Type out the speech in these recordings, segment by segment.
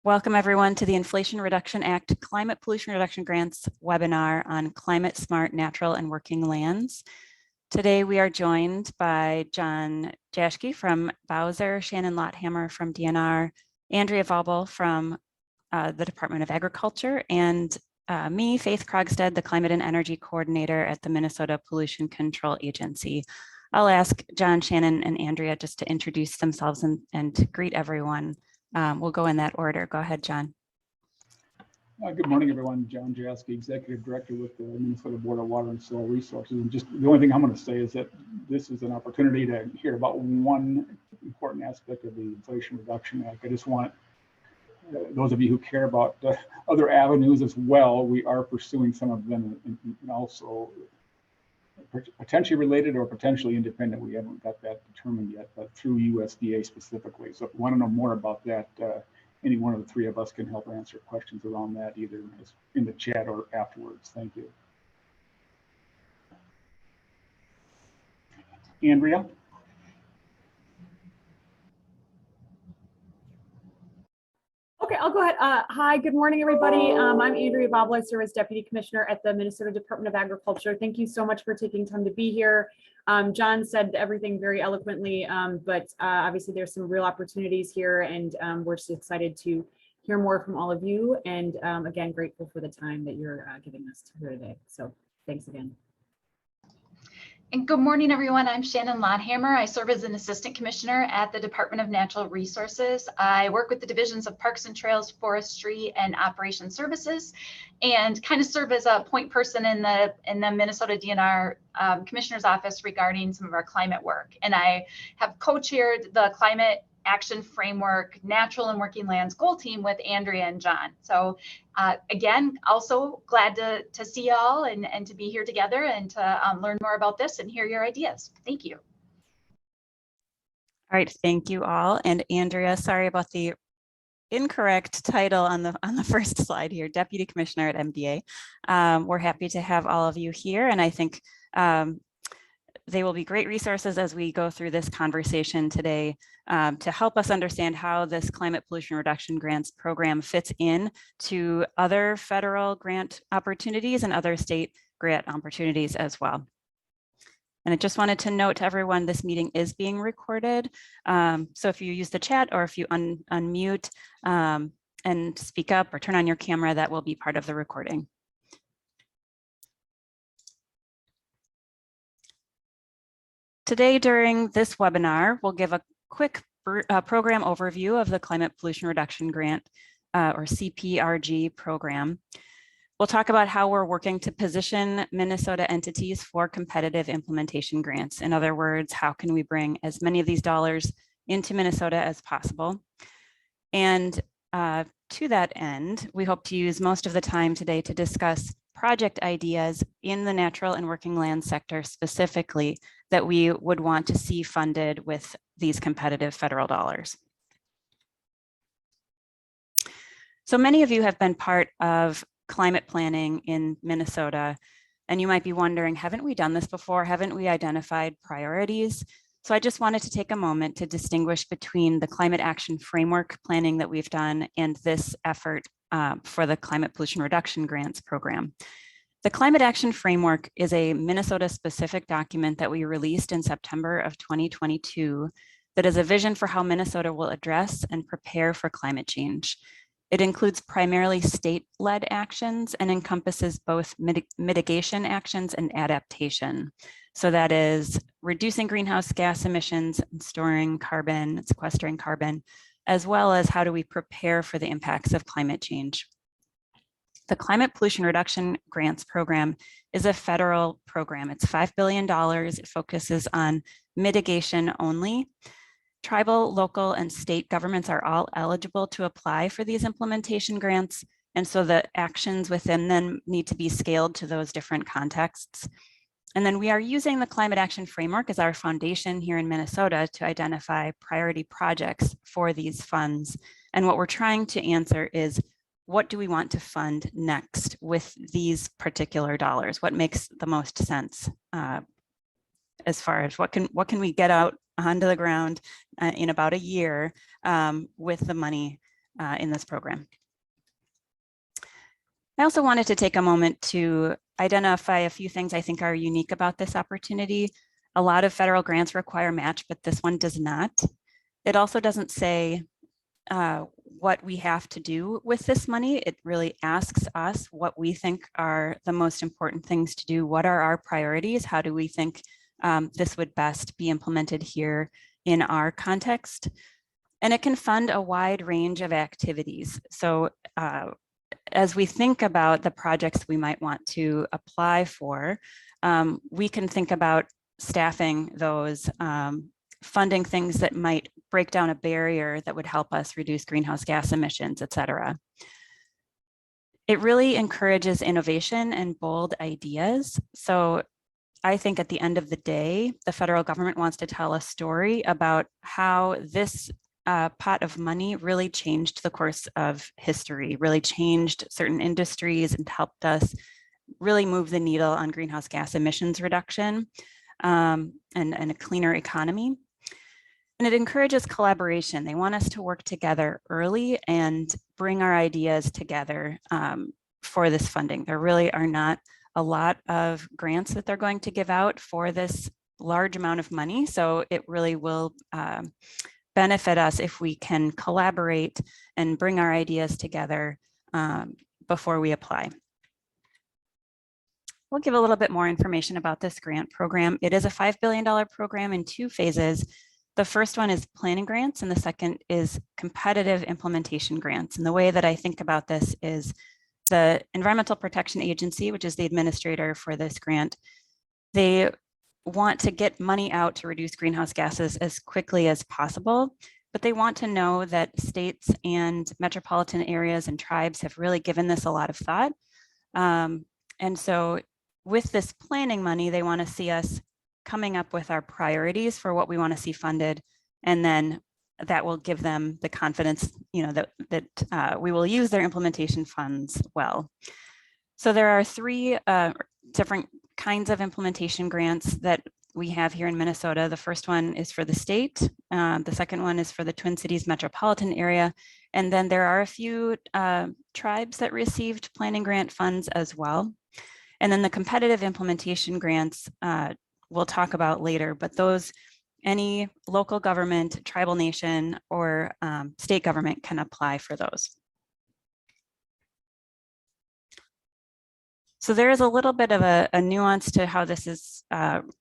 Welcome everyone to the Inflation Reduction Act Climate Pollution Reduction Grants webinar on climate smart natural and working lands. Today we are joined by John Jaschke from Bowser, Shannon Lotthammer from DNR, Andrea Vaubel from the Department of Agriculture, and me, Faith Krogstad, the Climate and Energy Coordinator at the Minnesota Pollution Control Agency. I'll ask John, Shannon, and Andrea just to introduce themselves and to greet everyone. We'll go in that order. Go ahead, John. Good morning, everyone. John Jaschke, Executive Director with the Minnesota Board of Water and Soil Resources. And just the only thing I'm going to say is that this is an opportunity to hear about one important aspect of the Inflation Reduction Act. I just want those of you who care about other avenues as well. We are pursuing some of them and also potentially related or potentially independent. We haven't got that determined yet, but through USDA specifically. So if you want to know more about that, any one of the three of us can help answer questions around that, either in the chat or afterwards. Thank you. Andrea? Okay, I'll go ahead. Hi, good morning, everybody. I'm Andrea Vaubel. I serve as Deputy Commissioner at the Minnesota Department of Agriculture. Thank you so much for taking time to be here. John said everything very eloquently, but obviously there's some real opportunities here, and we're just excited to hear more from all of you. And again, grateful for the time that you're giving us here today. So thanks again. And good morning, everyone. I'm Shannon Lotthammer. I serve as an Assistant Commissioner at the Department of Natural Resources. I work with the divisions of Parks and Trails, Forestry, and Operation Services, and kind of serve as a point person in the Minnesota DNR Commissioner's Office regarding some of our climate work. And I have co-chaired the Climate Action Framework Natural and Working Lands Goal Team with Andrea and John. So again, also glad to see y'all and to be here together and to learn more about this and hear your ideas. Thank you. All right, thank you all. And Andrea, sorry about the incorrect title on the first slide here, Deputy Commissioner at MDA. We're happy to have all of you here, and I think they will be great resources as we go through this conversation today to help us understand how this Climate Pollution Reduction Grants program fits in to other federal grant opportunities and other state grant opportunities as well. And I just wanted to note to everyone, this meeting is being recorded. So if you use the chat or if you unmute and speak up or turn on your camera, that will be part of the recording. Today, during this webinar, we'll give a quick program overview of the Climate Pollution Reduction Grant, or CPRG program. We'll talk about how we're working to position Minnesota entities for competitive implementation grants. In other words, how can we bring as many of these dollars into Minnesota as possible? And to that end, we hope to use most of the time today to discuss project ideas in the natural and working land sector specifically that we would want to see funded with these competitive federal dollars. So many of you have been part of climate planning in Minnesota, and you might be wondering, haven't we done this before? Haven't we identified priorities? So I just wanted to take a moment to distinguish between the climate action framework planning that we've done and this effort for the Climate Pollution Reduction Grants program. The Climate Action Framework is a Minnesota-specific document that we released in September of 2022 that is a vision for how Minnesota will address and prepare for climate change. It includes primarily state-led actions and encompasses both mitigation actions and adaptation. So that is reducing greenhouse gas emissions and storing carbon, sequestering carbon, as well as how do we prepare for the impacts of climate change. The Climate Pollution Reduction Grants program is a federal program. It's $5 billion. It focuses on mitigation only. Tribal, local, and state governments are all eligible to apply for these implementation grants, and so the actions within them need to be scaled to those different contexts. And then we are using the Climate Action Framework as our foundation here in Minnesota to identify priority projects for these funds. And what we're trying to answer is, what do we want to fund next with these particular dollars? What makes the most sense as far as what can we get out onto the ground in about a year with the money in this program. I also wanted to take a moment to identify a few things I think are unique about this opportunity. A lot of federal grants require match, but this one does not. It also doesn't say what we have to do with this money. It really asks us what we think are the most important things to do. What are our priorities? How do we think this would best be implemented here in our context? And it can fund a wide range of activities. So as we think about the projects we might want to apply for, we can think about staffing those, funding things that might break down a barrier that would help us reduce greenhouse gas emissions, et cetera. It really encourages innovation and bold ideas. So I think at the end of the day, the federal government wants to tell a story about how this pot of money really changed the course of history, really changed certain industries and helped us really move the needle on greenhouse gas emissions reduction and a cleaner economy. And it encourages collaboration. They want us to work together early and bring our ideas together for this funding. There really are not a lot of grants that they're going to give out for this large amount of money. So it really will benefit us if we can collaborate and bring our ideas together before we apply. We'll give a little bit more information about this grant program. It is a $5 billion program in 2 phases. The first one is planning grants and the second is competitive implementation grants. And the way that I think about this is the Environmental Protection Agency, which is the administrator for this grant, they want to get money out to reduce greenhouse gases as quickly as possible, but they want to know that states and metropolitan areas and tribes have really given this a lot of thought. And so with this planning money, they want to see us coming up with our priorities for what we want to see funded, and then that will give them the confidence, that we will use their implementation funds well. So there are 3 different kinds of implementation grants that we have here in Minnesota. The first one is for the state. The second one is for the Twin Cities metropolitan area. And then there are a few tribes that received planning grant funds as well. And then the competitive implementation grants we'll talk about later, but those, any local government, tribal nation, or state government can apply for those. So there is a little bit of a nuance to how this is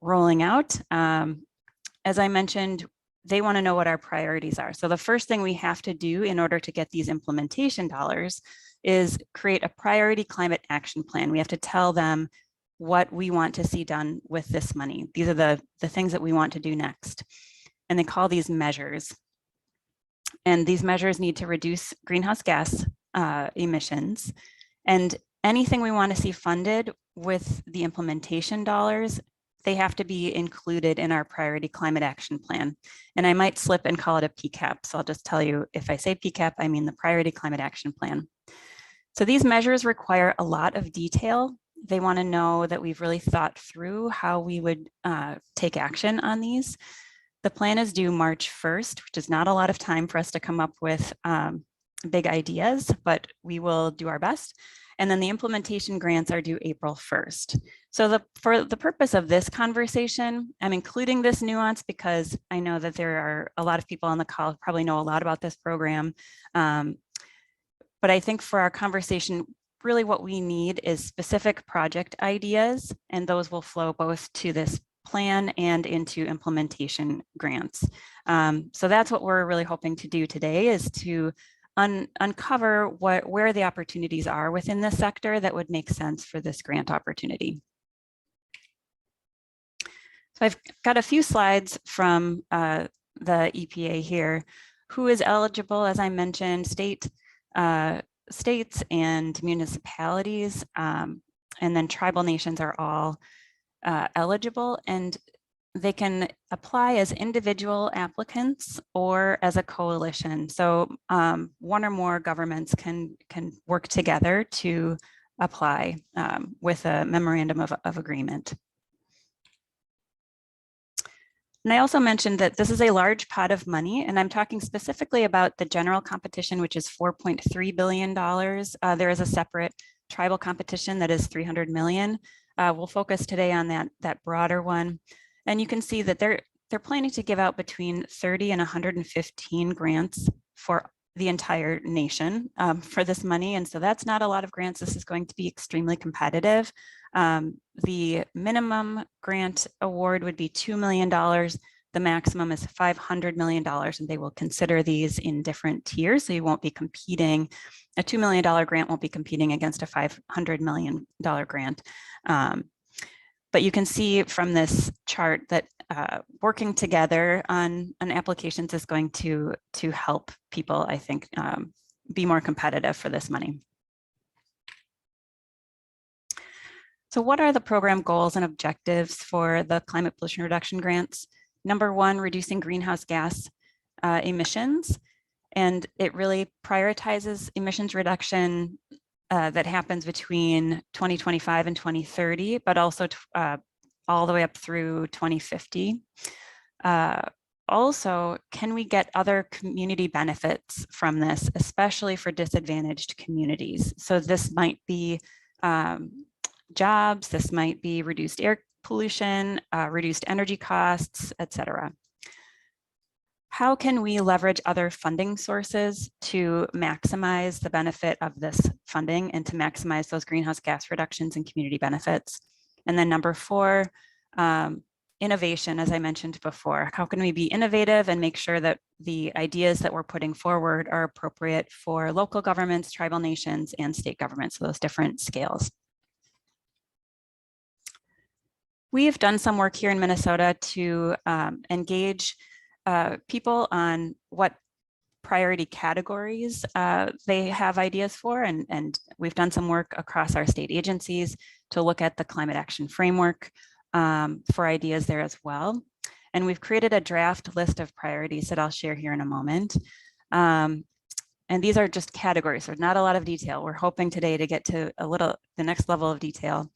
rolling out. As I mentioned, they want to know what our priorities are. So the first thing we have to do in order to get these implementation dollars is create a priority climate action plan. We have to tell them what we want to see done with this money. These are the things that we want to do next. And they call these measures. And these measures need to reduce greenhouse gas emissions. And anything we want to see funded with the implementation dollars, they have to be included in our priority climate action plan. And I might slip and call it a PCAP. So I'll just tell you, if I say PCAP, I mean the priority climate action plan. So these measures require a lot of detail. They want to know that we've really thought through how we would take action on these. The plan is due March 1st, which is not a lot of time for us to come up with big ideas, but we will do our best. And then the implementation grants are due April 1st. So for the purpose of this conversation, I'm including this nuance because I know that there are a lot of people on the call who probably know a lot about this program. But I think for our conversation, really what we need is specific project ideas, and those will flow both to this plan and into implementation grants. So that's what we're really hoping to do today, is to uncover where the opportunities are within this sector that would make sense for this grant opportunity. So I've got a few slides from the EPA here. Who is eligible? As I mentioned, states and municipalities, and then tribal nations are all eligible, and they can apply as individual applicants or as a coalition. So one or more governments can work together to apply with a memorandum of agreement. And I also mentioned that this is a large pot of money, and I'm talking specifically about the general competition, which is $4.3 billion. There is a separate tribal competition that is 300 million. We'll focus today on that broader one. And you can see that they're planning to give out between 30 and 115 grants for the entire nation for this money. And so that's not a lot of grants. This is going to be extremely competitive. The minimum grant award would be $2 million. The maximum is $500 million, and they will consider these in different tiers. So you won't be competing, a $2 million grant won't be competing against a $500 million grant. But you can see from this chart that working together on applications is going to help people, I think, be more competitive for this money. So what are the program goals and objectives for the climate pollution reduction grants? Number one, reducing greenhouse gas emissions. And it really prioritizes emissions reduction that happens between 2025 and 2030, but also all the way up through 2050. Also, can we get other community benefits from this, especially for disadvantaged communities? So this might be jobs, this might be reduced air pollution, reduced energy costs, et cetera. How can we leverage other funding sources to maximize the benefit of this funding and to maximize those greenhouse gas reductions and community benefits? And then number four, innovation, as I mentioned before. How can we be innovative and make sure that the ideas that we're putting forward are appropriate for local governments, tribal nations, and state governments, so those different scales? We have done some work here in Minnesota to engage people on what priority categories they have ideas for, and we've done some work across our state agencies to look at the climate action framework for ideas there as well. And we've created a draft list of priorities that I'll share here in a moment. And these are just categories, so not a lot of detail. We're hoping today to get to the next level of detail.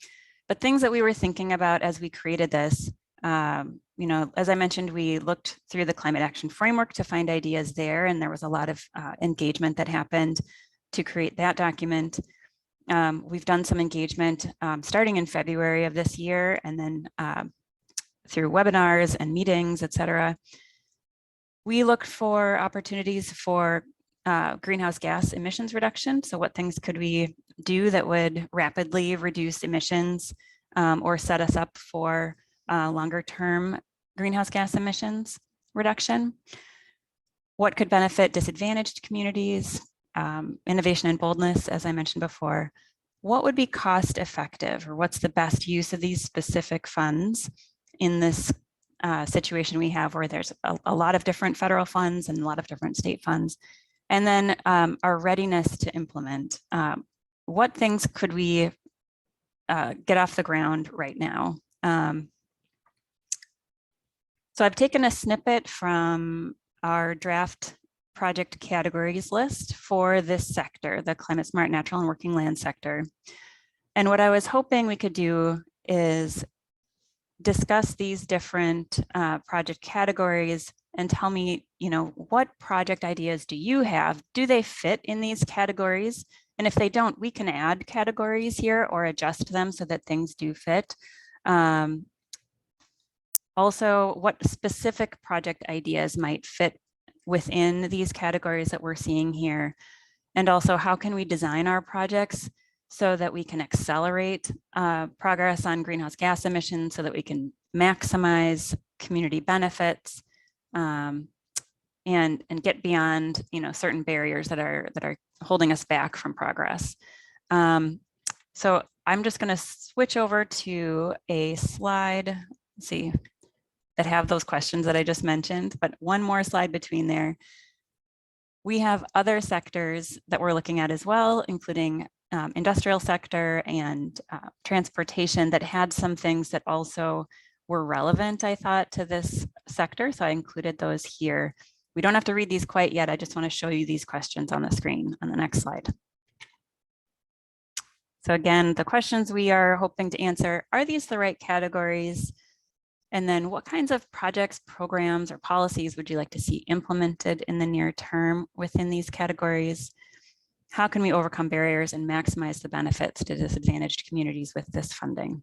But things that we were thinking about as we created this, you know, as I mentioned, we looked through the climate action framework to find ideas there, and there was a lot of engagement that happened to create that document. We've done some engagement starting in February of this year, and then through webinars and meetings, et cetera. We looked for opportunities for greenhouse gas emissions reduction. So what things could we do that would rapidly reduce emissions or set us up for longer term greenhouse gas emissions reduction? What could benefit disadvantaged communities? Innovation and boldness, as I mentioned before. What would be cost effective, or what's the best use of these specific funds in this situation we have where there's a lot of different federal funds and a lot of different state funds? And then our readiness to implement. What things could we get off the ground right now? So I've taken a snippet from our draft project categories list for this sector, the climate smart natural and working land sector. And what I was hoping we could do is discuss these different project categories and tell me, you know, what project ideas do you have? Do they fit in these categories? And if they don't, we can add categories here or adjust them so that things do fit. Also, what specific project ideas might fit within these categories that we're seeing here? And also, how can we design our projects so that we can accelerate progress on greenhouse gas emissions so that we can maximize community benefits and get beyond, you know, certain barriers that are holding us back from progress. So I'm just going to switch over to a slide, let's see, that have those questions that I just mentioned, but one more slide between there. We have other sectors that we're looking at as well, including industrial sector and transportation that had some things that also were relevant, I thought, to this sector. So I included those here. We don't have to read these quite yet. I just want to show you these questions on the screen on the next slide. So again, the questions we are hoping to answer, are these the right categories? And then what kinds of projects, programs, or policies would you like to see implemented in the near term within these categories? How can we overcome barriers and maximize the benefits to disadvantaged communities with this funding?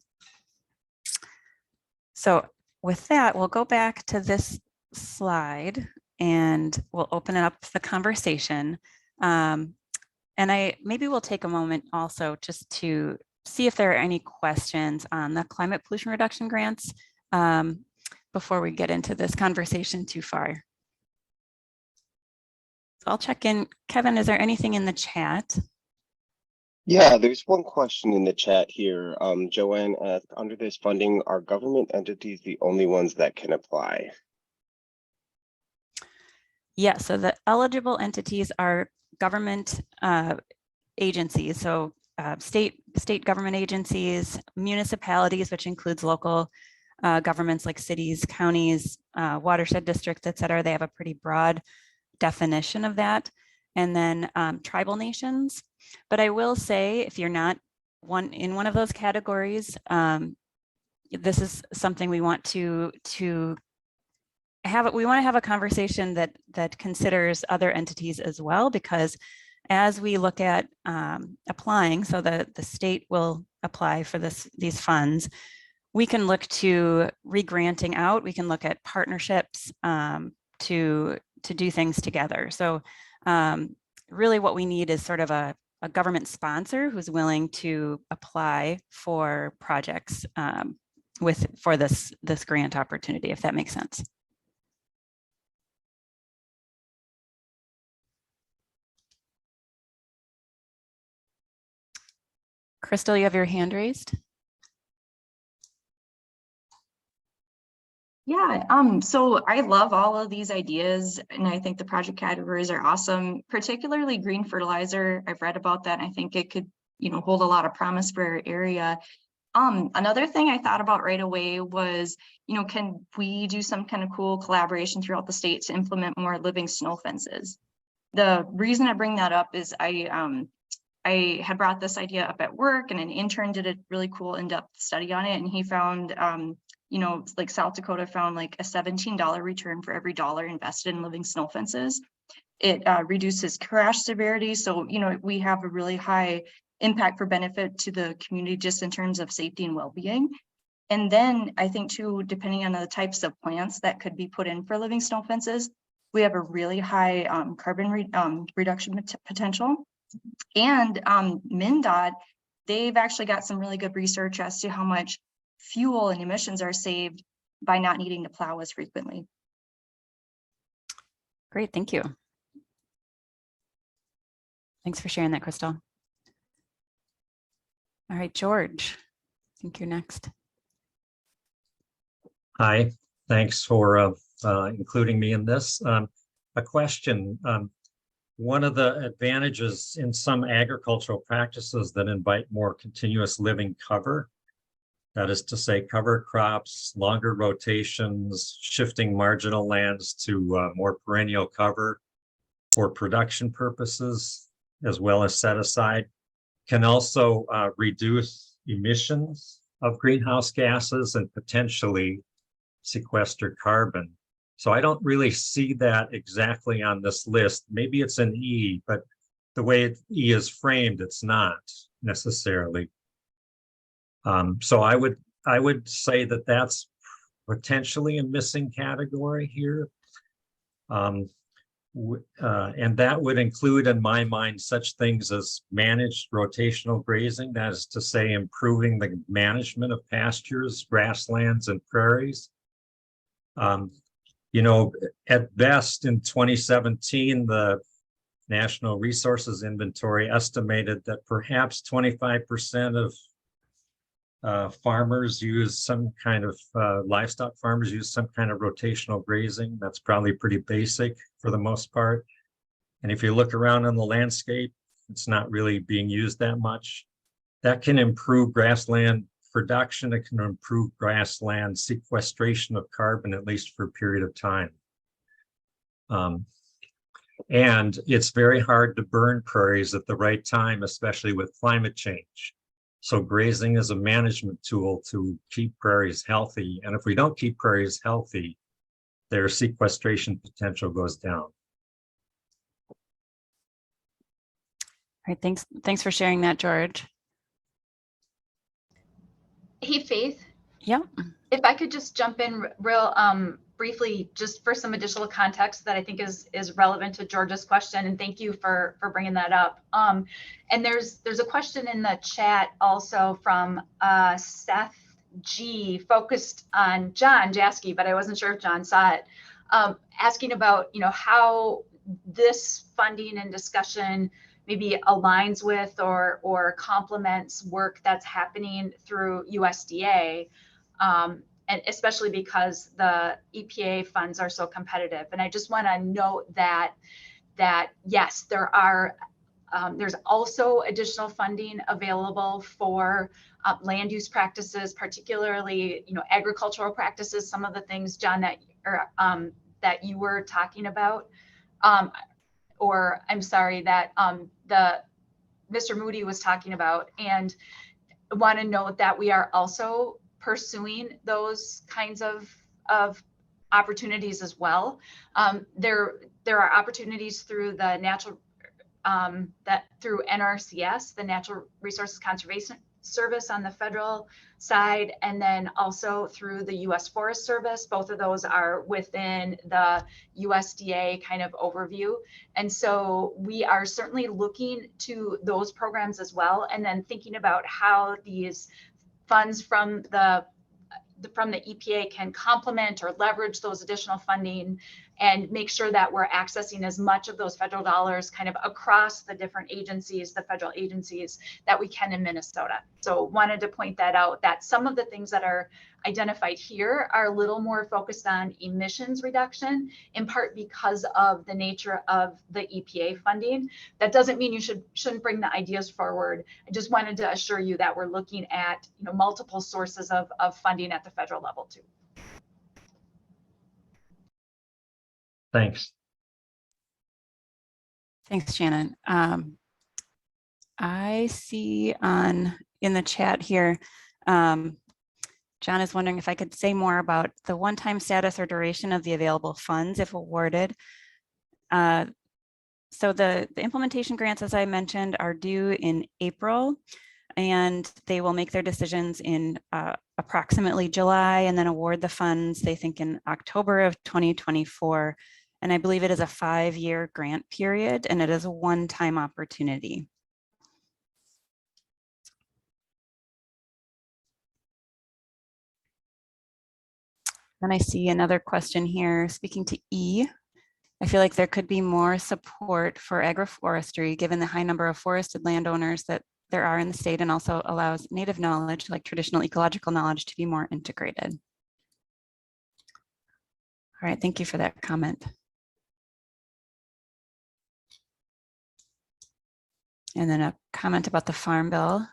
So with that, we'll go back to this slide and we'll open it up the conversation. And maybe we'll take a moment also just to see if there are any questions on the climate pollution reduction grants before we get into this conversation too far. So I'll check in. Kevin, is there anything in the chat? Yeah, there's one question in the chat here. Joanne asked, under this funding, are government entities the only ones that can apply? Yeah, so the eligible entities are government agencies. So state government agencies, municipalities, which includes local governments like cities, counties, watershed districts, et cetera. They have a pretty broad definition of that. And then tribal nations. But I will say, if you're not in one of those categories, this is something we want to have. We want to have a conversation that considers other entities as well, because as we look at applying, so the state will apply for these funds, we can look to re-granting out. We can look at partnerships to do things together. So really what we need is sort of a government sponsor who's willing to apply for projects for this grant opportunity, if that makes sense. Crystal, you have your hand raised. Yeah, so I love all of these ideas, and I think the project categories are awesome, particularly green fertilizer. I've read about that, and I think it could, hold a lot of promise for our area. Another thing I thought about right away was, can we do some kind of cool collaboration throughout the state to implement more living snow fences? The reason I bring that up is I had brought this idea up at work, and an intern did a really cool in-depth study on it, and he found like South Dakota found like a $17 return for every dollar invested in living snow fences. It reduces crash severity. So, we have a really high impact for benefit to the community just in terms of safety and well-being. And then I think too, depending on the types of plants that could be put in for living snow fences, we have a really high carbon reduction potential. And MnDOT, they've actually got some really good research as to how much fuel and emissions are saved by not needing to plow as frequently. Great, thank you. Thanks for sharing that, Crystal. All right, George, I think you're next. Hi, thanks for including me in this. A question. One of the advantages in some agricultural practices that invite more continuous living cover, that is to say cover crops, longer rotations, shifting marginal lands to more perennial cover for production purposes, as well as set aside, can also reduce emissions of greenhouse gases and potentially sequester carbon. So I don't really see that exactly on this list. Maybe it's an E, but the way E is framed, it's not necessarily. So I would say that that's potentially a missing category here. And that would include, in my mind, such things as managed rotational grazing, that is to say, improving the management of pastures, grasslands, and prairies. At best in 2017, the National Resources Inventory estimated that perhaps 25% of farmers use some kind of livestock farmers use some kind of rotational grazing. That's probably pretty basic for the most part. And if you look around in the landscape, it's not really being used that much. That can improve grassland production. It can improve grassland sequestration of carbon, at least for a period of time. And it's very hard to burn prairies at the right time, especially with climate change. So grazing is a management tool to keep prairies healthy. And if we don't keep prairies healthy, their sequestration potential goes down. All right, thanks for sharing that, George. Hey, Faith, Yeah. if I could just jump in real briefly, just for some additional context that I think is relevant to George's question, and thank you for bringing that up. And there's a question in the chat also from Seth G, focused on John Jaskey, but I wasn't sure if John saw it, asking about how this funding and discussion maybe aligns with or complements work that's happening through USDA. And especially because the EPA funds are so competitive. And I just want to note that yes, there's also additional funding available for land use practices, particularly agricultural practices. Some of the things, John, that you were talking about, or I'm sorry, that the Mr. Moody was talking about, and I want to note that we are also pursuing those kinds of opportunities as well. There are opportunities through the natural through NRCS, the Natural Resources Conservation Service on the federal side, and then also through the U.S. Forest Service. Both of those are within the USDA kind of overview. And so we are certainly looking to those programs as well, and then thinking about how these funds from the EPA can complement or leverage those additional funding and make sure that we're accessing as much of those federal dollars kind of across the different agencies, the federal agencies, that we can in Minnesota. So wanted to point that out, that some of the things that are identified here are a little more focused on emissions reduction, in part because of the nature of the EPA funding. That doesn't mean you shouldn't bring the ideas forward. I just wanted to assure you that we're looking at multiple sources of funding at the federal level too. Thanks. Thanks, Shannon. I see in the chat here, John is wondering if I could say more about the one-time status or duration of the available funds if awarded. So the implementation grants, as I mentioned, are due in April, and they will make their decisions in approximately July and then award the funds, they think, in October of 2024. And I believe it is a 5-year grant period, and it is a one-time opportunity. Then I see another question here, speaking to E. I feel like there could be more support for agroforestry given the high number of forested landowners that there are in the state, and also allows native knowledge, like traditional ecological knowledge, to be more integrated. All right, thank you for that comment. And then a comment about the Farm Bill.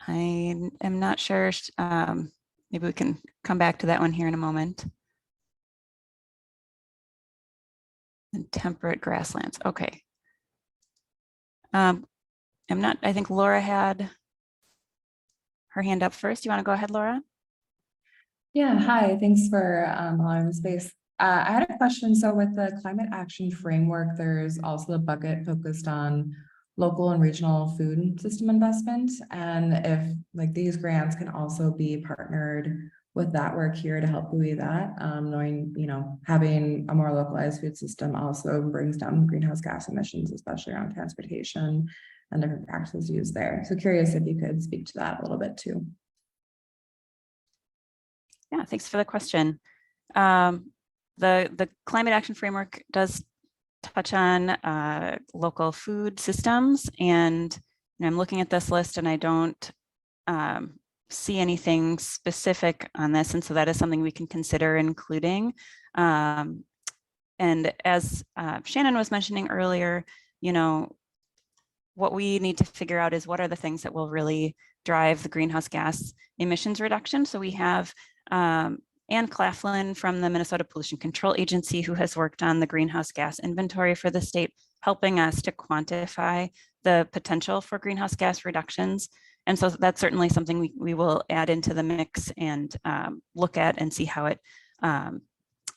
I am not sure. Maybe we can come back to that one here in a moment. And temperate grasslands. Okay. I think Laura had her hand up first. You want to go ahead, Laura? Yeah, hi, thanks for allowing the space. I had a question. So with the climate action framework, there's also a bucket focused on local and regional food system investment. And if like these grants can also be partnered with that work here to help buoy that, knowing, having a more localized food system also brings down greenhouse gas emissions, especially around transportation and different practices used there. So curious if you could speak to that a little bit too. Yeah, thanks for the question. The climate action framework does touch on local food systems, and I'm looking at this list and I don't see anything specific on this, and so that is something we can consider including. And as Shannon was mentioning earlier, what we need to figure out is what are the things that will really drive the greenhouse gas emissions reduction. So we have Ann Claflin from the Minnesota Pollution Control Agency, who has worked on the greenhouse gas inventory for the state, helping us to quantify the potential for greenhouse gas reductions. And so that's certainly something we will add into the mix and look at and see how it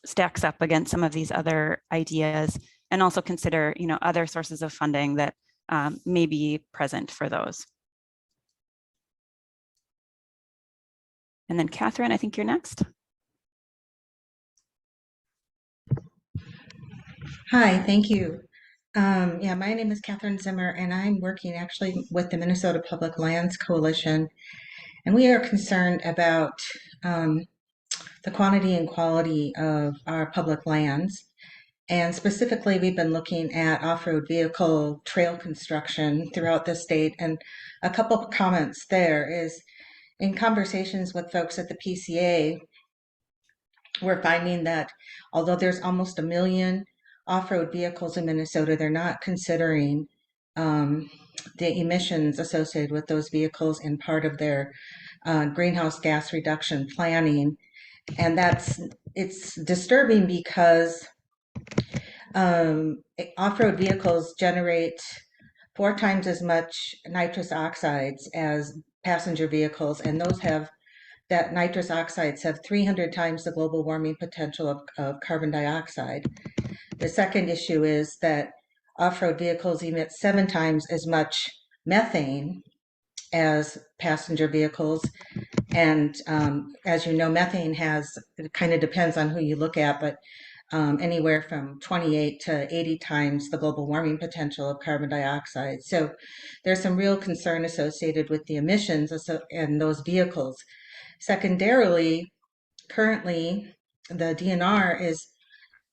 stacks up against some of these other ideas, and also consider, other sources of funding that may be present for those. And then Catherine, I think you're next. Hi, thank you. Yeah, my name is Catherine Zimmer, and I'm working actually with the Minnesota Public Lands Coalition, and we are concerned about the quantity and quality of our public lands. And specifically, we've been looking at off-road vehicle trail construction throughout the state. And a couple of comments there is, in conversations with folks at the PCA, we're finding that although there's almost 1 million off-road vehicles in Minnesota, they're not considering the emissions associated with those vehicles in part of their greenhouse gas reduction planning. And it's disturbing because off-road vehicles generate 4 times as much nitrous oxides as passenger vehicles, and that nitrous oxides have 300 times the global warming potential of carbon dioxide. The second issue is that off-road vehicles emit 7 times as much methane as passenger vehicles. And as you know, methane it kind of depends on who you look at, but anywhere from 28 to 80 times the global warming potential of carbon dioxide. So there's some real concern associated with the emissions in those vehicles. Secondarily, currently, the DNR is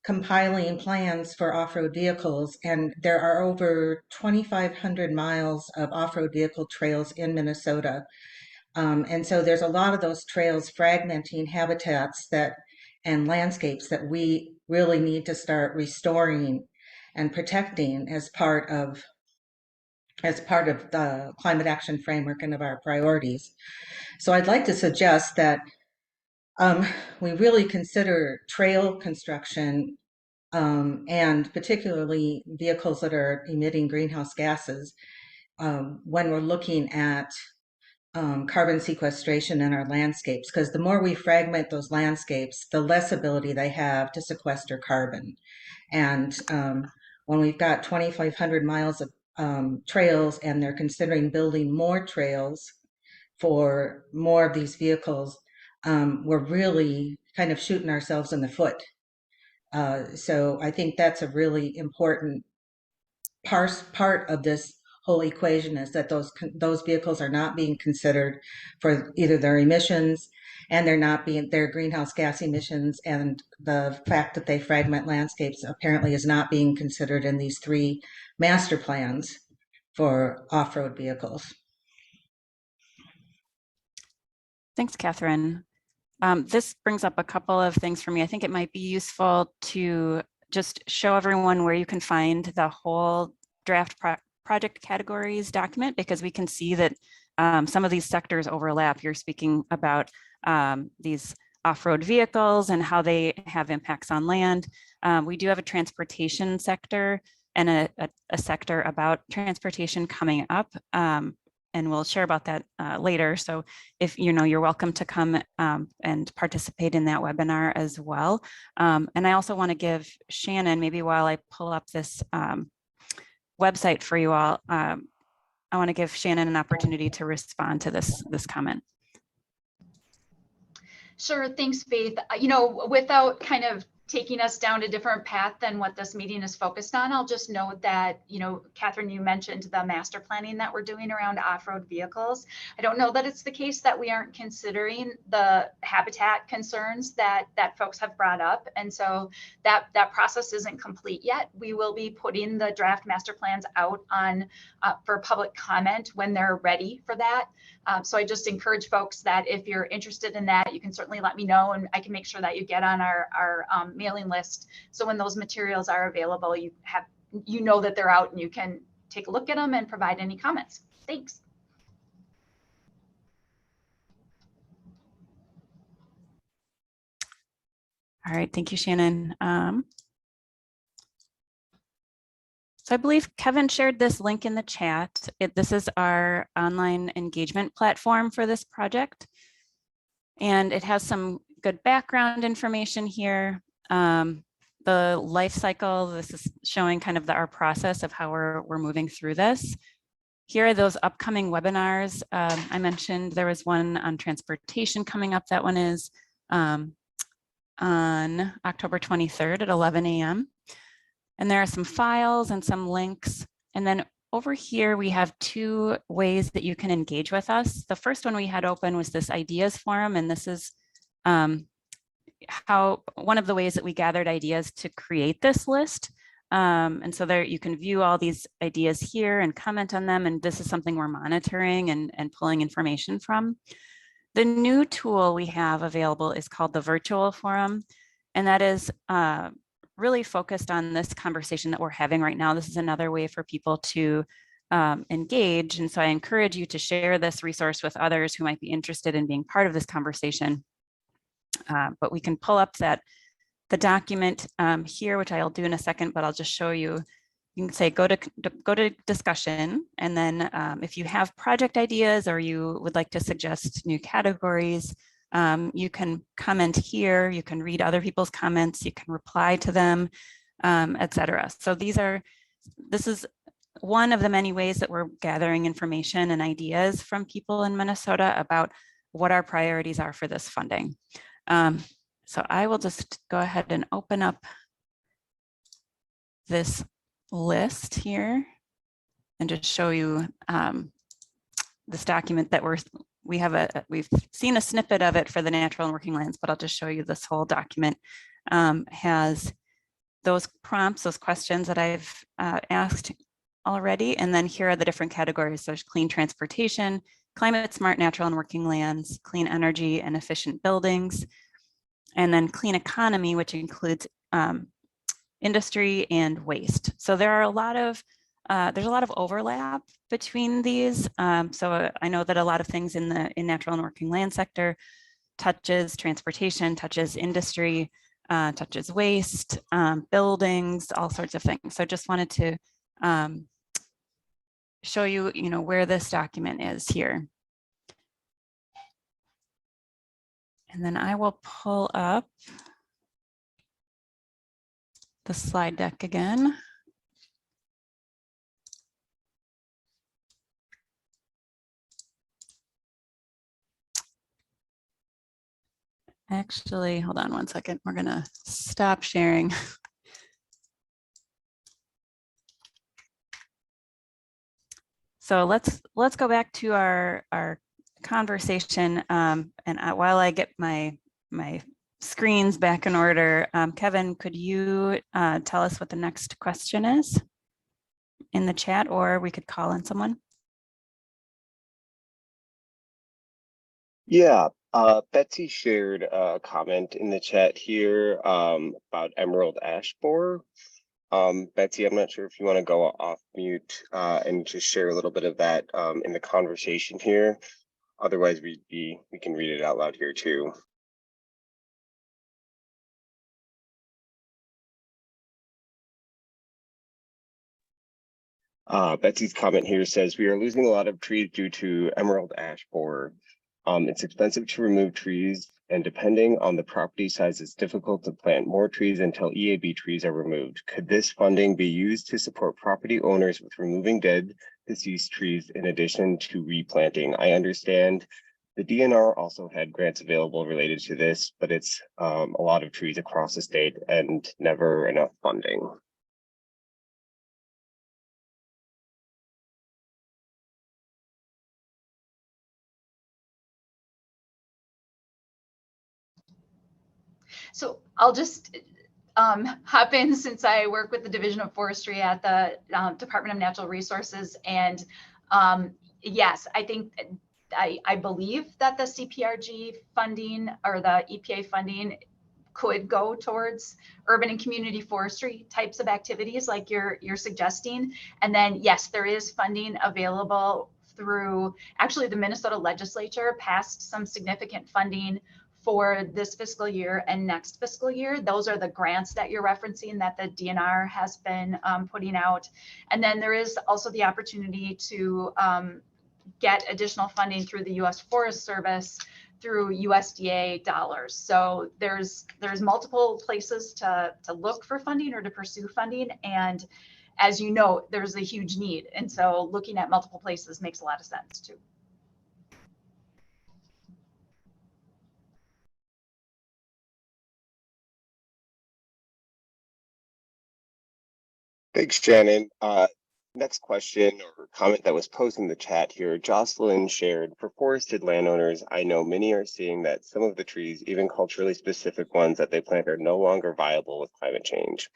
compiling plans for off-road vehicles, and there are over 2,500 miles of off-road vehicle trails in Minnesota. And so there's a lot of those trails fragmenting habitats and landscapes that we really need to start restoring and protecting as part of the climate action framework and of our priorities. So I'd like to suggest that we really consider trail construction and particularly vehicles that are emitting greenhouse gases when we're looking at carbon sequestration in our landscapes, because the more we fragment those landscapes, the less ability they have to sequester carbon. And when we've got 2,500 miles of trails and they're considering building more trails for more of these vehicles, we're really kind of shooting ourselves in the foot. So I think that's a really important part of this whole equation, is that those vehicles are not being considered for either their emissions, and their greenhouse gas emissions, and the fact that they fragment landscapes apparently is not being considered in these 3 master plans for off-road vehicles. Thanks, Catherine. This brings up a couple of things for me. I think it might be useful to just show everyone where you can find the whole draft project categories document, because we can see that some of these sectors overlap. You're speaking about these off-road vehicles and how they have impacts on land. We do have a transportation sector and a sector about transportation coming up. And we'll share about that later. So if you're welcome to come and participate in that webinar as well. And I also want to give Shannon, maybe while I pull up this website for you all, I want to give Shannon an opportunity to respond to this comment. Sure, thanks, Faith. Without kind of taking us down a different path than what this meeting is focused on, I'll just note that, Catherine, you mentioned the master planning that we're doing around off-road vehicles. I don't know that it's the case that we aren't considering the habitat concerns that folks have brought up. And so that process isn't complete yet. We will be putting the draft master plans out for public comment when they're ready for that. So I just encourage folks that if you're interested in that, you can certainly let me know, and I can make sure that you get on our mailing list. So when those materials are available, you know that they're out and you can take a look at them and provide any comments. Thanks. All right, thank you, Shannon. So I believe Kevin shared this link in the chat. This is our online engagement platform for this project. And it has some good background information here. The life cycle, this is showing kind of our process of how we're moving through this. Here are those upcoming webinars. I mentioned there was one on transportation coming up. That one is on October 23rd at 11 a.m. And there are some files and some links. And then over here, we have two ways that you can engage with us. The first one we had open was this ideas forum. And this is how one of the ways that we gathered ideas to create this list. And so there you can view all these ideas here and comment on them. And this is something we're monitoring and pulling information from. The new tool we have available is called the virtual forum. And that is really focused on this conversation that we're having right now. This is another way for people to engage. And so I encourage you to share this resource with others who might be interested in being part of this conversation. But we can pull up the document here, which I'll do in a second, but I'll just show you. You can say go to discussion, and then if you have project ideas or you would like to suggest new categories, you can comment here. You can read other people's comments. You can reply to them, etc. So this is one of the many ways that we're gathering information and ideas from people in Minnesota about what our priorities are for this funding. So I will just go ahead and open up this list here and just show you this document that we've seen a snippet of it for the natural and working lands, but I'll just show you this whole document has those prompts, those questions that I've asked already. And then here are the different categories. There's clean transportation, climate smart natural and working lands, clean energy and efficient buildings, and then clean economy, which includes industry and waste. So there are there's a lot of overlap between these. So I know that a lot of things in natural and working land sector touches transportation, touches industry, touches waste, buildings, all sorts of things. So just wanted to show you, where this document is here. And then I will pull up the slide deck again. Actually, hold on one second. We're gonna stop sharing. So let's go back to our conversation. And while I get my screens back in order, Kevin, could you tell us what the next question is in the chat, or we could call on someone? Yeah, Betsy shared a comment in the chat here about emerald ash borer. Betsy, I'm not sure if you want to go off mute and just share a little bit of that in the conversation here. Otherwise, we can read it out loud here too. Betsy's comment here says, we are losing a lot of trees due to emerald ash borer. It's expensive to remove trees, and depending on the property size, it's difficult to plant more trees until EAB trees are removed. Could this funding be used to support property owners with removing dead, deceased trees in addition to replanting? I understand the DNR also had grants available related to this, but it's a lot of trees across the state and never enough funding. So I'll just hop in, since I work with the Division of Forestry at the Department of Natural Resources. And yes, I believe that the CPRG funding or the EPA funding could go towards urban and community forestry types of activities like you're suggesting. And then, yes, there is funding available through, actually the Minnesota legislature passed some significant funding for this fiscal year and next fiscal year. Those are the grants that you're referencing that the DNR has been putting out. And then there is also the opportunity to get additional funding through the U.S. Forest Service through USDA dollars. So there's multiple places to look for funding or to pursue funding. And as you know, there's a huge need. And so looking at multiple places makes a lot of sense too. Thanks, Shannon. Next question or comment that was posed in the chat here. Jocelyn shared, for forested landowners, I know many are seeing that some of the trees, even culturally specific ones that they plant, are no longer viable with climate change.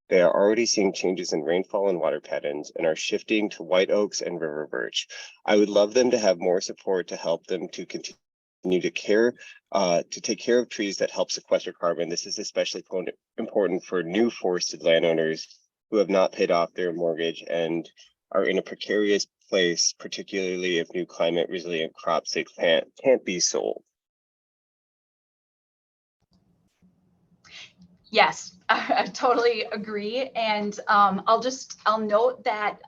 They are already seeing changes in rainfall and water patterns and are shifting to white oaks and river birch. I would love them to have more support to help them to continue to take care of trees that help sequester carbon. This is especially important for new forested landowners who have not paid off their mortgage and are in a precarious place, particularly if new climate resilient crops they plant can't be sold. Yes, I totally agree. And I'll note that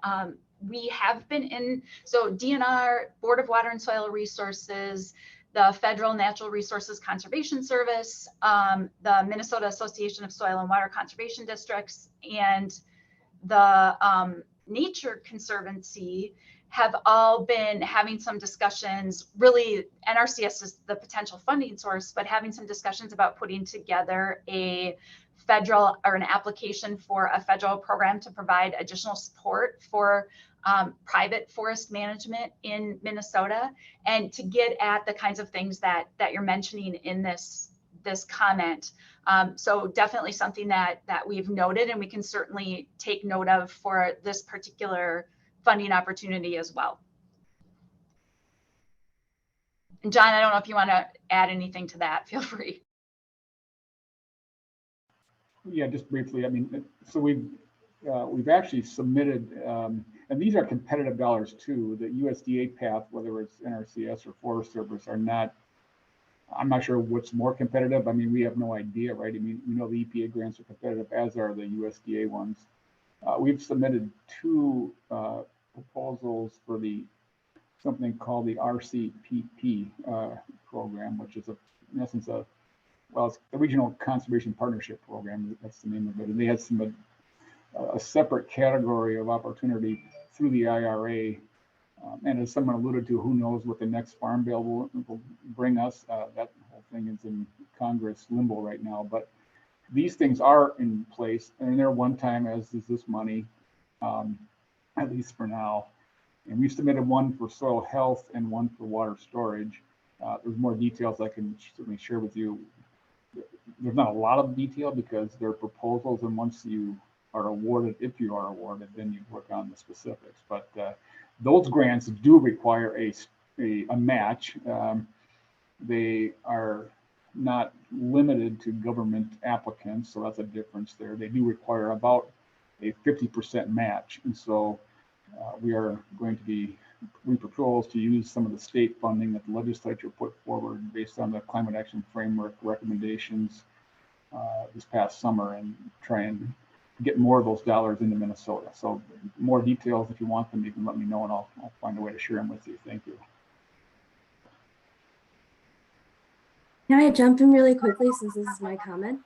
we have been in, so DNR, Board of Water and Soil Resources, the Federal Natural Resources Conservation Service, the Minnesota Association of Soil and Water Conservation Districts, and the Nature Conservancy have all been having some discussions. Really, NRCS is the potential funding source, but having some discussions about putting together a federal or an application for a federal program to provide additional support for private forest management in Minnesota, and to get at the kinds of things that you're mentioning in this comment. So definitely something that we've noted, and we can certainly take note of for this particular funding opportunity as well. And John, I don't know if you want to add anything to that, feel free. Yeah, just briefly. I mean, so we've actually submitted, and these are competitive dollars too. The USDA path, whether it's NRCS or Forest Service, are not. I'm not sure what's more competitive. I mean, we have no idea, right? I mean, we know the EPA grants are competitive, as are the USDA ones. We've submitted two proposals for something called the RCPP program, which is in essence it's the Regional Conservation Partnership Program. That's the name of it. And they had a separate category of opportunity through the IRA. And as someone alluded to, who knows what the next farm bill will bring us. That whole thing is in Congress limbo right now. But these things are in place, and they're one time, as is this money, at least for now. And we've submitted one for soil health and one for water storage. There's more details I can certainly share with you. There's not a lot of detail because they're proposals, and once you are awarded, if you are awarded, then you work on the specifics. But those grants do require a match. They are not limited to government applicants, so that's a difference there. They do require about a 50% match, and so we propose to use some of the state funding that the legislature put forward based on the Climate Action Framework recommendations this past summer, and try and get more of those dollars into Minnesota. So more details, if you want them, you can let me know, and I'll find a way to share them with you. Thank you. Can I jump in really quickly since this is my comment?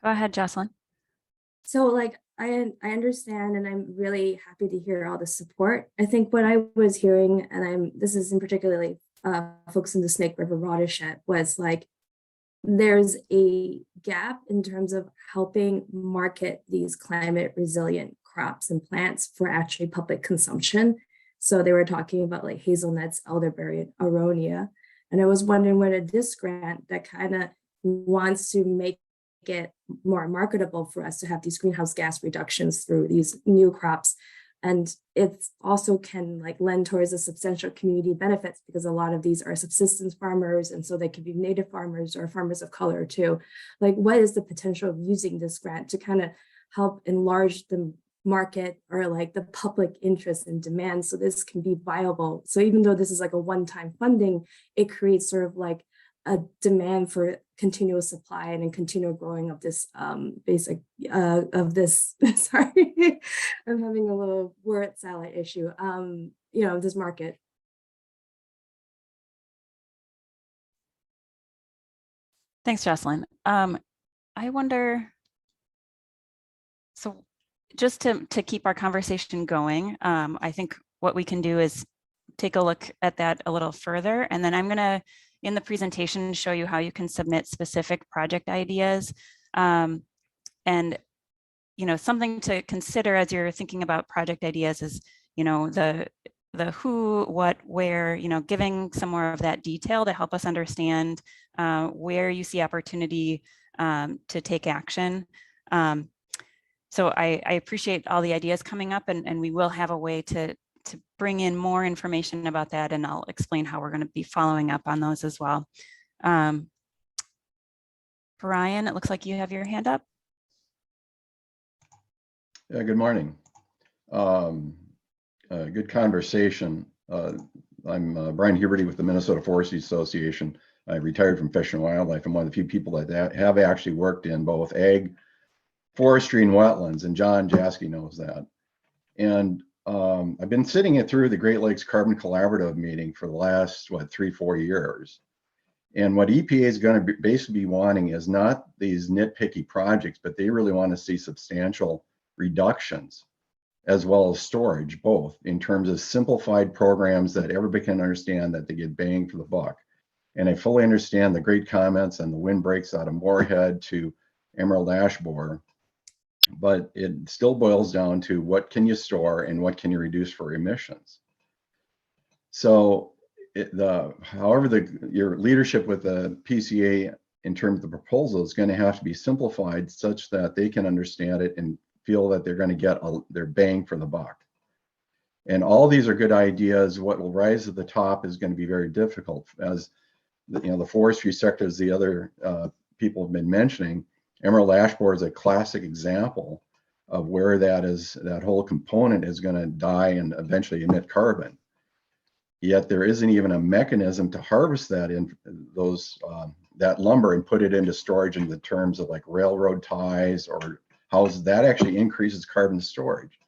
Go ahead, Jocelyn. So like, I understand, and I'm really happy to hear all the support. I think what I was hearing, and this is in particularly folks in the Snake River watershed, was like, there's a gap in terms of helping market these climate resilient crops and plants for actually public consumption. So they were talking about like hazelnuts, elderberry, and aronia. And I was wondering whether this grant that kind of wants to make it more marketable for us to have these greenhouse gas reductions through these new crops. And it also can like lend towards a substantial community benefits, because a lot of these are subsistence farmers. And so they could be native farmers or farmers of color too. Like, what is the potential of using this grant to kind of help enlarge the market or like the public interest and demand, so this can be viable. So even though this is like a one-time funding, it creates sort of like a demand for continuous supply and a continual growing of this basic of this sorry, I'm having a little word salad issue, you know, this market. Thanks, Jocelyn. I wonder, so just to keep our conversation going, I think what we can do is take a look at that a little further, and then I'm going to, in the presentation, show you how you can submit specific project ideas. And, you know, something to consider as you're thinking about project ideas is, you know, the who, what, where, you know, giving some more of that detail to help us understand where you see opportunity to take action. So I appreciate all the ideas coming up, and we will have a way to bring in more information about that, and I'll explain how we're going to be following up on those as well. Brian, it looks like you have your hand up. Yeah, good morning. Good conversation. I'm Brian Huberty with the Minnesota Forestry Association. I retired from Fish and Wildlife. I'm one of the few people that have actually worked in both ag, forestry, and wetlands, and John Jaski knows that. And I've been sitting it through the Great Lakes Carbon Collaborative meeting for the last, 3-4 years. And what EPA is going to basically be wanting is not these nitpicky projects, but they really want to see substantial reductions as well as storage, both in terms of simplified programs that everybody can understand that they get bang for the buck. And I fully understand the great comments and the windbreaks out of Moorhead to Emerald Ash Borer, but it still boils down to what can you store and what can you reduce for emissions. So however, your leadership with the PCA in terms of the proposal is going to have to be simplified such that they can understand it and feel that they're going to get their bang for the buck. And all these are good ideas. What will rise to the top is going to be very difficult, as you know, the forestry sector, as the other people have been mentioning. Emerald ash borer is a classic example of where that whole component is going to die and eventually emit carbon. Yet there isn't even a mechanism to harvest that that lumber and put it into storage in the terms of like railroad ties or houses. That actually increases carbon storage.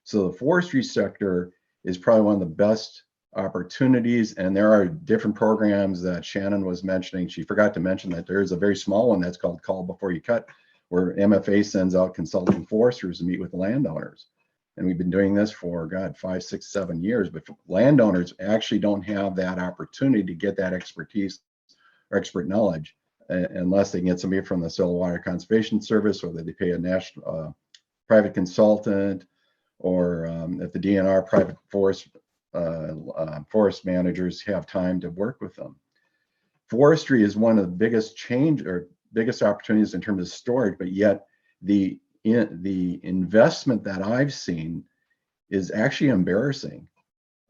So the forestry sector is probably one of the best opportunities, and there are different programs that Shannon was mentioning. She forgot to mention that there is a very small one that's called Call Before You Cut, where MFA sends out consulting foresters to meet with landowners. And we've been doing this for, God, 5, 6, 7 years, but landowners actually don't have that opportunity to get that expertise or expert knowledge unless they can get somebody from the Soil Water Conservation Service, or that they pay a national private consultant, or if the DNR private forest managers have time to work with them. Forestry is one of the biggest opportunities in terms of storage, but yet the investment that I've seen is actually embarrassing.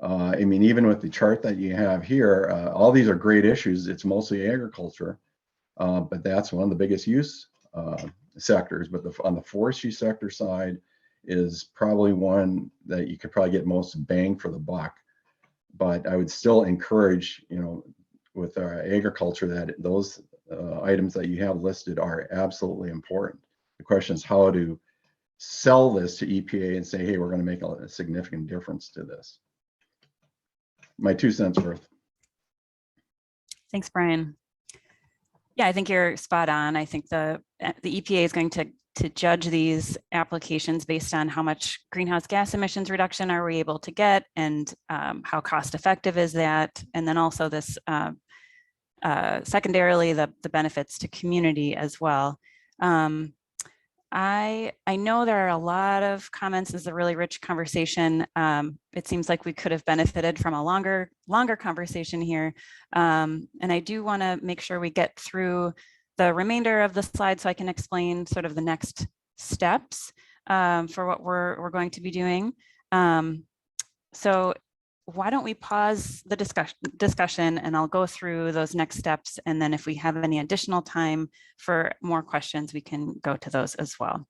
I mean, even with the chart that you have here, all these are great issues. It's mostly agriculture, but that's one of the biggest use sectors. But on the forestry sector side is probably one that you could probably get most bang for the buck. But I would still encourage, you know, with agriculture, that those items that you have listed are absolutely important. The question is how to sell this to EPA and say, hey, we're going to make a significant difference to this. My 2 cents worth. Thanks, Brian. Yeah, I think you're spot on. I think the EPA is going to judge these applications based on how much greenhouse gas emissions reduction are we able to get, and how cost effective is that, and then also this secondarily the benefits to community as well. I know there are a lot of comments. This is a really rich conversation. It seems like we could have benefited from a longer conversation here. And I do want to make sure we get through the remainder of the slide so I can explain sort of the next steps for what we're going to be doing. So why don't we pause the discussion and I'll go through those next steps, and then if we have any additional time for more questions, we can go to those as well.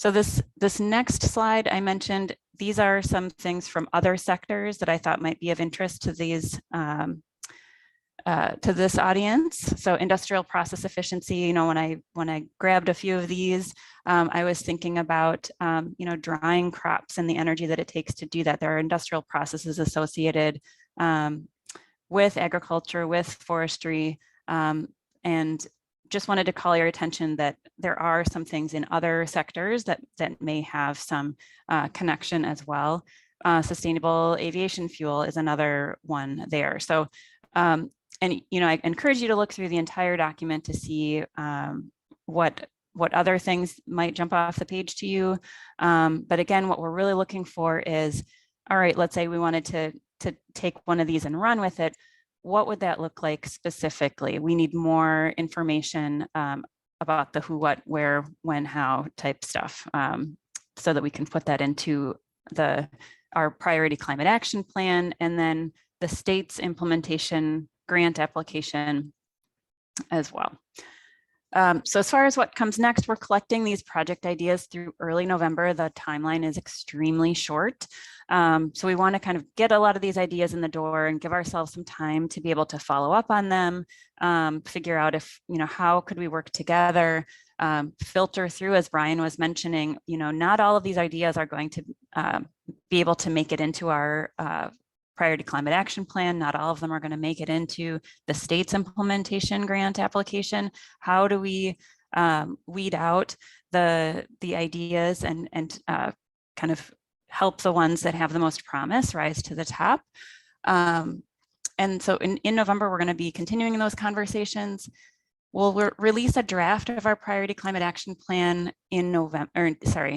So this next slide I mentioned, these are some things from other sectors that I thought might be of interest to these to this audience. So industrial process efficiency, you know, when I grabbed a few of these, I was thinking about, you know, drying crops and the energy that it takes to do that. There are industrial processes associated with agriculture, with forestry, and just wanted to call your attention that there are some things in other sectors that may have some connection as well. Sustainable aviation fuel is another one there. So, and you know, I encourage you to look through the entire document to see what other things might jump off the page to you. But again, what we're really looking for is, all right, let's say we wanted to take one of these and run with it. What would that look like specifically? We need more information about the who, what, where, when, how type stuff, so that we can put that into our priority climate action plan, and then the state's implementation grant application as well. So as far as what comes next, we're collecting these project ideas through early November. The timeline is extremely short. So we want to kind of get a lot of these ideas in the door and give ourselves some time to be able to follow up on them, figure out if, you know, how could we work together, filter through, as Brian was mentioning, you know, not all of these ideas are going to be able to make it into our priority climate action plan. Not all of them are going to make it into the state's implementation grant application. How do we weed out the ideas and kind of help the ones that have the most promise rise to the top? And so in November, we're going to be continuing those conversations. We'll release a draft of our priority climate action plan in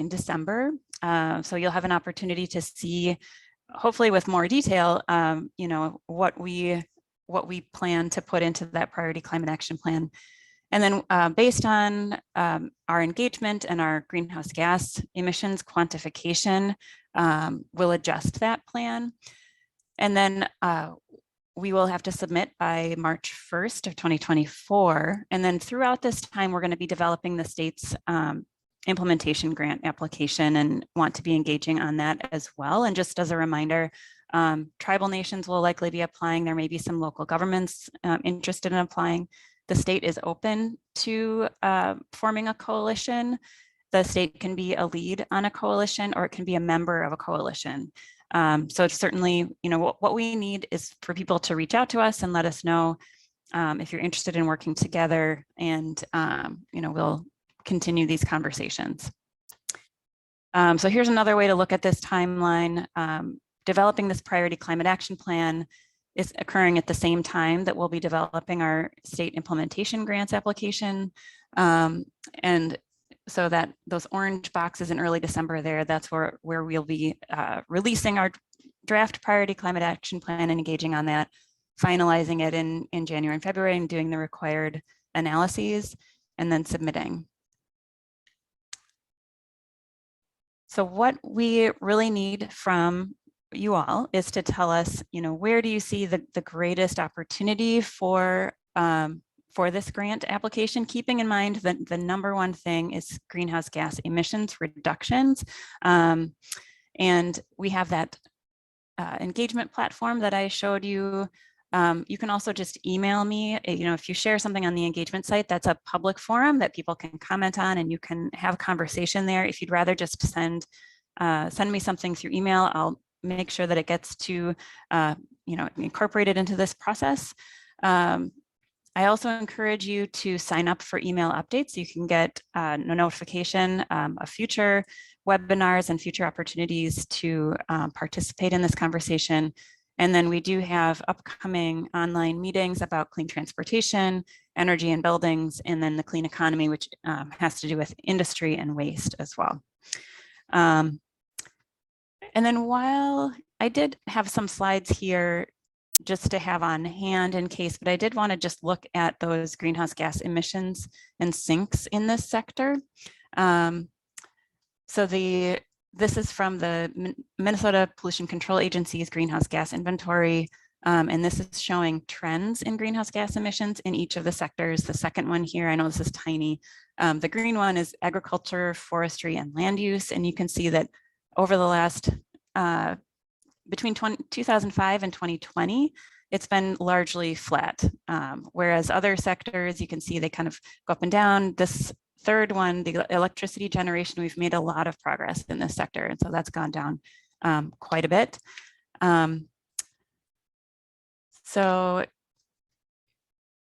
December. So you'll have an opportunity to see, hopefully with more detail, you know, what we plan to put into that priority climate action plan. And then based on our engagement and our greenhouse gas emissions quantification, we'll adjust that plan. And then we will have to submit by March 1st of 2024. And then throughout this time, we're going to be developing the state's implementation grant application and want to be engaging on that as well. And just as a reminder, tribal nations will likely be applying. There may be some local governments interested in applying. The state is open to forming a coalition. The state can be a lead on a coalition, or it can be a member of a coalition. So it's certainly, you know, what we need is for people to reach out to us and let us know if you're interested in working together, and you know, we'll continue these conversations. So here's another way to look at this timeline. Developing this priority climate action plan is occurring at the same time that we'll be developing our state implementation grants application. And so that those orange boxes in early December there, that's where we'll be releasing our draft priority climate action plan and engaging on that, finalizing it in January and February, and doing the required analyses, and then submitting. So what we really need from you all is to tell us, you know, where do you see the greatest opportunity for this grant application, keeping in mind that the number one thing is greenhouse gas emissions reductions. And we have that engagement platform that I showed you. You can also just email me, you know, if you share something on the engagement site, that's a public forum that people can comment on, and you can have conversation there. If you'd rather just send me something through email, I'll make sure that it gets to, you know, incorporated into this process. I also encourage you to sign up for email updates so you can get a notification of future webinars and future opportunities to participate in this conversation. And then we do have upcoming online meetings about clean transportation, energy and buildings, and then the clean economy, which has to do with industry and waste as well. And then while I did have some slides here just to have on hand in case, but I did want to just look at those greenhouse gas emissions and sinks in this sector. So this is from the Minnesota Pollution Control Agency's greenhouse gas inventory. And this is showing trends in greenhouse gas emissions in each of the sectors. The second one here, I know this is tiny. The green one is agriculture, forestry, and land use. And you can see that over the last, between 2005 and 2020, it's been largely flat. Whereas other sectors, you can see they kind of go up and down. This third one, the electricity generation, we've made a lot of progress in this sector. And so that's gone down quite a bit. So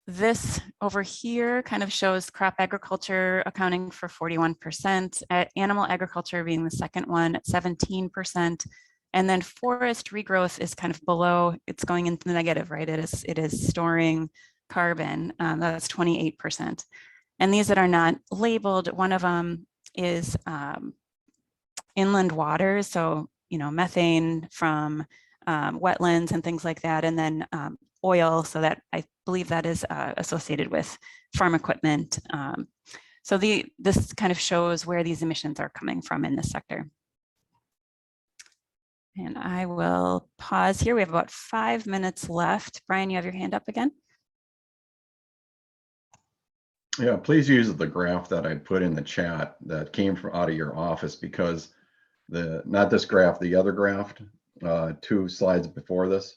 this over here kind of shows crop agriculture accounting for 41%, animal agriculture being the second one at 17%. And then forest regrowth is kind of below, it's going into the negative, right? It is storing carbon, that's 28%. And these that are not labeled, one of them is inland waters. So, you know, methane from wetlands and things like that. And then oil, so that I believe that is associated with farm equipment. So this kind of shows where these emissions are coming from in this sector. And I will pause here. We have about 5 minutes left. Brian, you have your hand up again. Yeah, please use the graph that I put in the chat that came from out of your office, because not this graph, the other graph, 2 slides before this,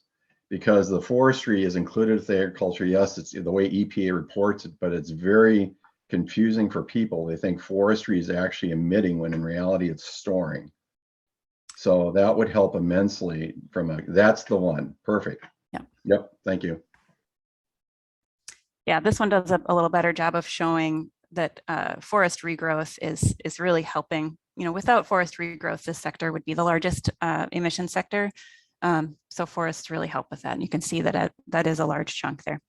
because the forestry is included with the agriculture. Yes, it's the way EPA reports it, but it's very confusing for people. They think forestry is actually emitting when in reality it's storing. So that would help immensely that's the one. Perfect. Yeah. Yep. Thank you. Yeah, this one does a little better job of showing that forest regrowth is really helping. You know, without forest regrowth, this sector would be the largest emission sector. So forests really help with that. And you can see that that is a large chunk there.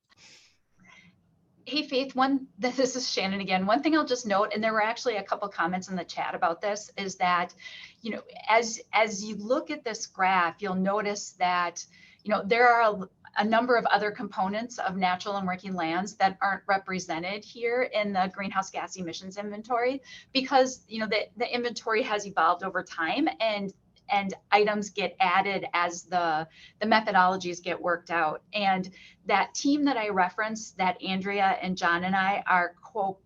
Hey, Faith, this is Shannon again. One thing I'll just note, and there were actually a couple comments in the chat about this, is that, you know, as you look at this graph, you'll notice that, you know, there are a number of other components of natural and working lands that aren't represented here in the greenhouse gas emissions inventory, because, you know, the inventory has evolved over time, and items get added as the methodologies get worked out. And that team that I referenced, that Andrea and John and I are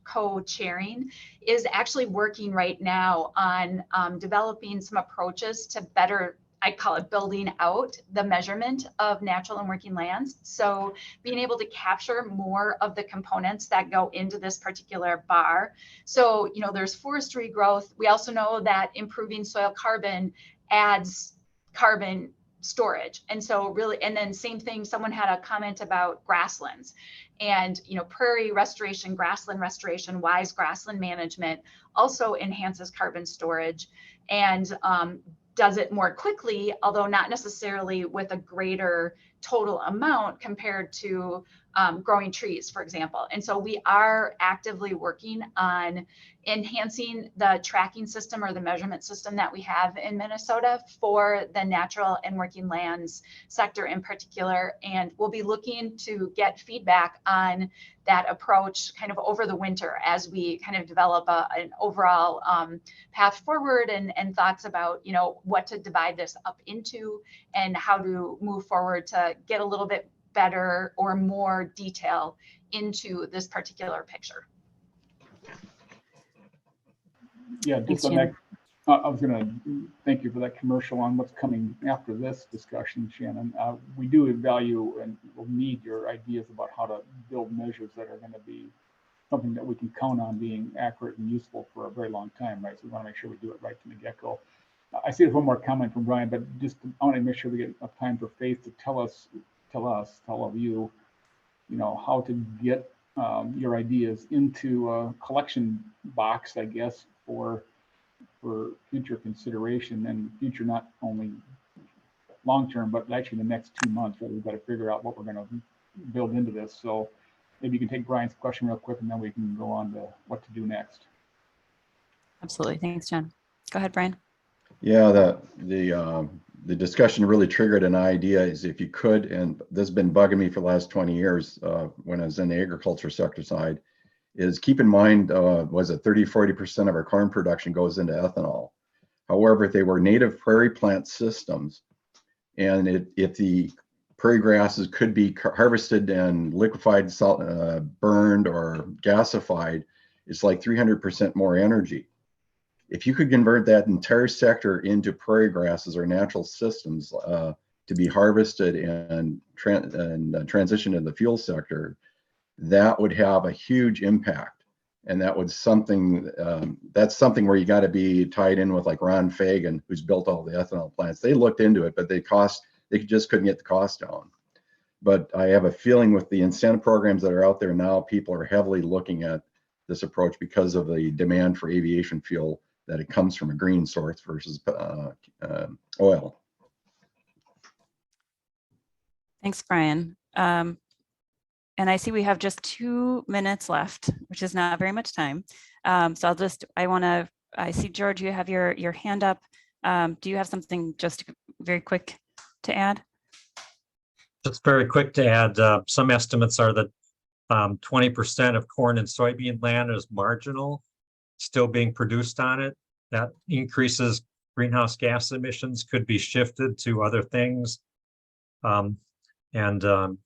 co-chairing, is actually working right now on developing some approaches to better, I call it, building out the measurement of natural and working lands. So being able to capture more of the components that go into this particular bar. So, you know, there's forestry growth. We also know that improving soil carbon adds carbon storage. And so really, and then same thing, someone had a comment about grasslands, and, you know, prairie restoration, grassland restoration, wise grassland management also enhances carbon storage and does it more quickly, although not necessarily with a greater total amount compared to growing trees, for example. And so we are actively working on enhancing the tracking system or the measurement system that we have in Minnesota for the natural and working lands sector in particular. And we'll be looking to get feedback on that approach kind of over the winter as we kind of develop an overall path forward and thoughts about, you know, what to divide this up into and how to move forward to get a little bit better or more detail into this particular picture. Yeah, just on that, I was going to thank you for that commercial on what's coming after this discussion, Shannon. We do value and will need your ideas about how to build measures that are going to be something that we can count on being accurate and useful for a very long time, right? So we want to make sure we do it right from the get-go. I see there's one more comment from Brian, but just I want to make sure we get enough time for Faith to tell all of you, you know, how to get your ideas into a collection box, I guess, for future consideration, and future not only long-term, but actually the next 2 months, right? We've got to figure out what we're going to build into this. So maybe you can take Brian's question real quick, and then we can go on to what to do next. Absolutely. Thanks, John. Go ahead, Brian. Yeah, the discussion really triggered an idea, is if you could, and this has been bugging me for the last 20 years when I was in the agriculture sector side, is keep in mind, was it 30–40% of our corn production goes into ethanol. However, if they were native prairie plant systems, and if the prairie grasses could be harvested and liquefied, burned or gasified, it's like 300% more energy. If you could convert that entire sector into prairie grasses or natural systems to be harvested and transitioned to the fuel sector, that would have a huge impact. And that would that's something where you got to be tied in with like Ron Fagan, who's built all the ethanol plants. They looked into it, but they just couldn't get the cost down. But I have a feeling with the incentive programs that are out there now, people are heavily looking at this approach because of the demand for aviation fuel, that it comes from a green source versus oil. Thanks, Brian. And I see we have just 2 minutes left, which is not very much time. So I see, George, you have your hand up. Do you have something just very quick to add? Just very quick to add, some estimates are that 20% of corn and soybean land is marginal, still being produced on it. That increases greenhouse gas emissions, could be shifted to other things.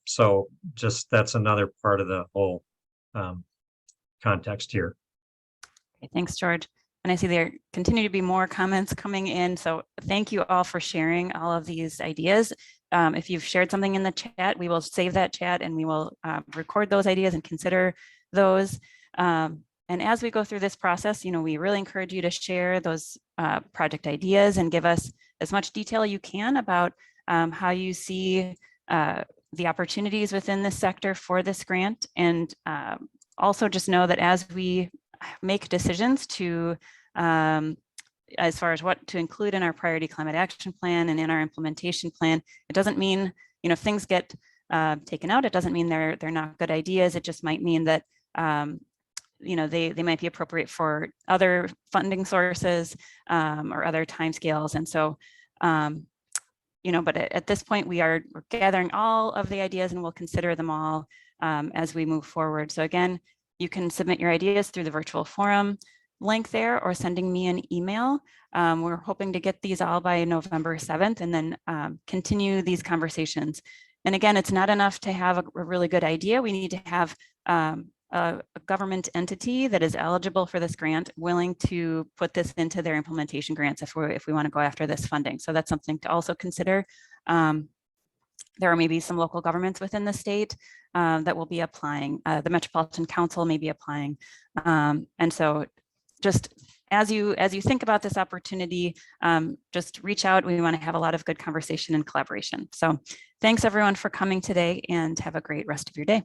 So just that's another part of the whole context here. Okay, thanks, George. And I see there continue to be more comments coming in. So thank you all for sharing all of these ideas. If you've shared something in the chat, we will save that chat and we will record those ideas and consider those. And as we go through this process, we really encourage you to share those project ideas and give us as much detail you can about how you see the opportunities within this sector for this grant. And also just know that as we make decisions to, as far as what to include in our priority climate action plan and in our implementation plan, it doesn't mean, if things get taken out, it doesn't mean they're not good ideas. It just might mean that they might be appropriate for other funding sources or other timescales. And so, but at this point, we're gathering all of the ideas and we'll consider them all as we move forward. So again, you can submit your ideas through the virtual forum link there or sending me an email. We're hoping to get these all by November 7th and then continue these conversations. And again, it's not enough to have a really good idea. We need to have a government entity that is eligible for this grant willing to put this into their implementation grants if we want to go after this funding. So that's something to also consider. There are maybe some local governments within the state that will be applying. The Metropolitan Council may be applying. And so just as you think about this opportunity, just reach out. We want to have a lot of good conversation and collaboration. So thanks everyone for coming today and have a great rest of your day.